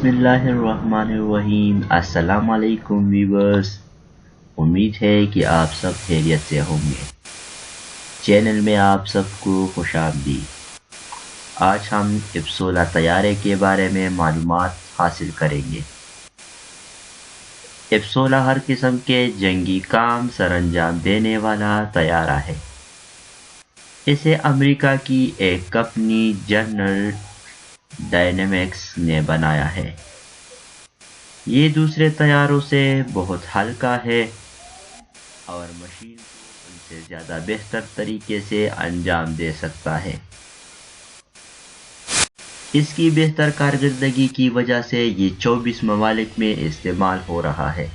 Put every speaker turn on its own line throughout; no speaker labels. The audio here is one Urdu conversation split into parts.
بسم اللہ الرحمن الرحیم۔ السلام علیکم ویورز، امید ہے کہ آپ سب خیریت سے ہوں گے۔ چینل میں آپ سب کو خوش آمدید۔ آج ہم F-16 طیارے کے بارے میں معلومات حاصل کریں گے۔ F-16 ہر قسم کے جنگی کام سر انجام دینے والا طیارہ ہے۔ اسے امریکہ کی ایک کمپنی جنرل ڈائنامکس نے بنایا ہے۔ یہ دوسرے طیاروں سے بہت ہلکا ہے اور مشین کو ان سے زیادہ بہتر طریقے سے انجام دے سکتا ہے۔ اس کی بہتر کارکردگی کی وجہ سے یہ 24 ممالک میں استعمال ہو رہا ہے۔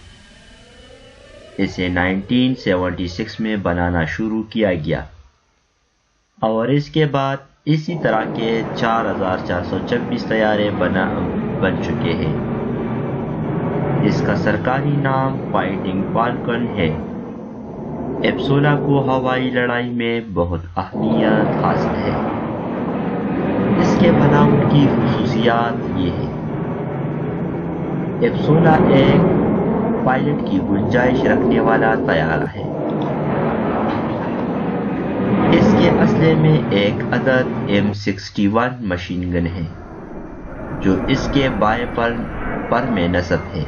اسے 1976 میں بنانا شروع کیا گیا اور اس کے بعد اسی طرح کے 4426 طیارے بن چکے ہیں۔ اس کا سرکاری نام فائٹنگ فالکن ہے۔ F-16 کو ہوائی لڑائی میں بہت اہمیت حاصل ہے۔ اس کے بناوٹ کی خصوصیات یہ ہیں۔ F-16 ایک پائلٹ کی گنجائش رکھنے والا طیارہ ہے۔ اس کے اسلحے میں ایک عدد M61 مشین گن ہے جو اس کے بائیں پر میں نصب ہے۔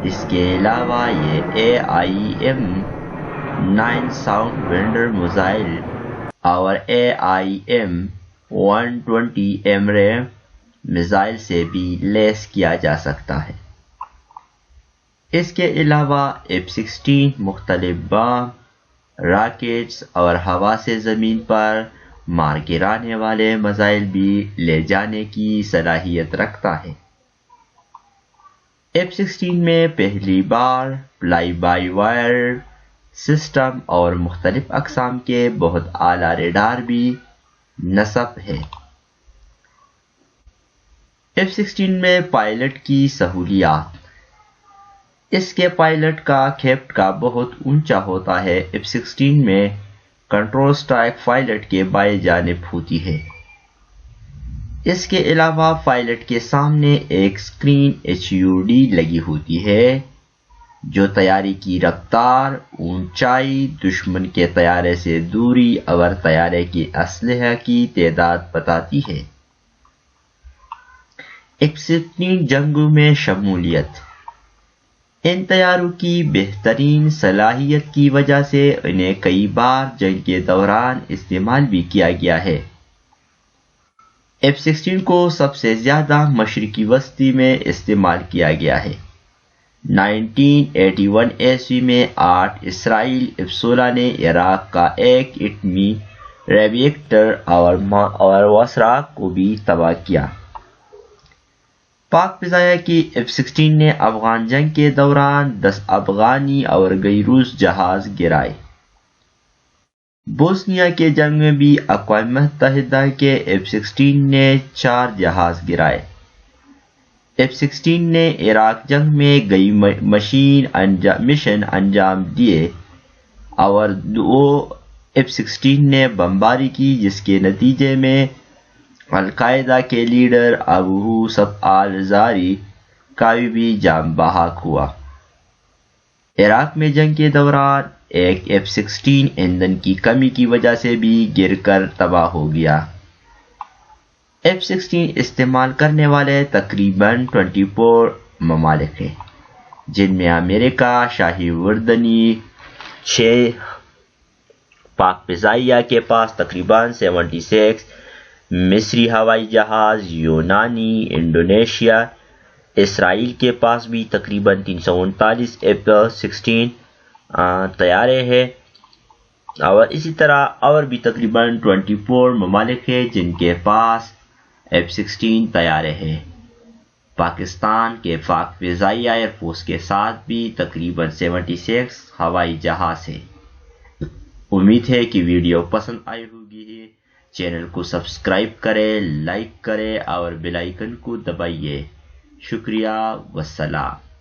اس کے علاوہ یہ AIM-9 ساؤنڈ ونڈر میزائل اور AIM-120 AMRAAM میزائل سے بھی لیس کیا جا سکتا ہے۔ اس کے علاوہ F-16 مختلف بم، راکٹس اور ہوا سے زمین پر مار گرانے والے میزائل بھی لے جانے کی صلاحیت رکھتا ہے۔ F-16 میں پہلی بار فلائی بائی وائر سسٹم اور مختلف اقسام کے بہت اعلیٰ ریڈار بھی نصب ہے۔ F-16 میں پائلٹ کی سہولیات۔ اس کے پائلٹ کا کھپٹکا بہت اونچا ہوتا ہے۔ F-16 میں کنٹرول سٹائک پائلٹ کے بائیں جانب ہوتی ہے۔ اس کے علاوہ پائلٹ کے سامنے ایک اسکرین HUD لگی ہوتی ہے جو طیارے کی رفتار، اونچائی، دشمن کے طیارے سے دوری اور طیارے کے اسلحے کی تعداد بتاتی ہے۔ F-16 جنگوں میں شمولیت۔ ان طیاروں کی بہترین صلاحیت کی وجہ سے انہیں کئی بار جنگ کے دوران استعمال بھی کیا گیا ہے۔ F-16 کو سب سے زیادہ مشرقی وسطی میں استعمال کیا گیا ہے۔ 1981 عیسوی میں 8 اسرائیلی F-16 نے عراق کا ایک ایٹمی ری ایکٹر اور وسراق کو بھی تباہ کیا۔ پاک فضائیہ کی F-16 نے افغان جنگ کے دوران 10 افغانی اور کئی روس جہاز گرائے۔ بوسنیا کے جنگ میں بھی اقوام متحدہ کے F-16 نے 4 جہاز گرائے۔ F-16 نے عراق جنگ میں کئی مشن انجام دیے اور 2 F-16 نے بمباری کی جس کے نتیجے میں القاعدہ کے لیڈر ابو یوسف الزراری کا بھی جان بحق ہوا۔ عراق میں جنگ کے دوران ایک F-16 ایندھن کی کمی کی وجہ سے بھی گر کر تباہ ہو گیا۔ F-16 استعمال کرنے والے تقریباً 24 ممالک ہیں جن میں امریکہ، شاہی اردنی 6، پاک فضائیہ کے پاس تقریباً 76، مصری ہوائی جہاز، یونانی، انڈونیشیا، اسرائیل کے پاس بھی تقریباً 339 F-16 طیارے ہیں اور اسی طرح اور بھی تقریباً 24 ممالک ہیں جن کے پاس F-16 طیارے ہیں۔ پاکستان کے پاک فضائیہ ایئر فورس کے ساتھ بھی تقریباً 76 ہوائی جہاز ہیں۔ امید ہے کہ ویڈیو پسند آئی ہوگی۔ چینل کو سبسکرائب کریں، لائک کریں اور بیل آئیکن کو دبائیے۔ شکریہ، والسلام۔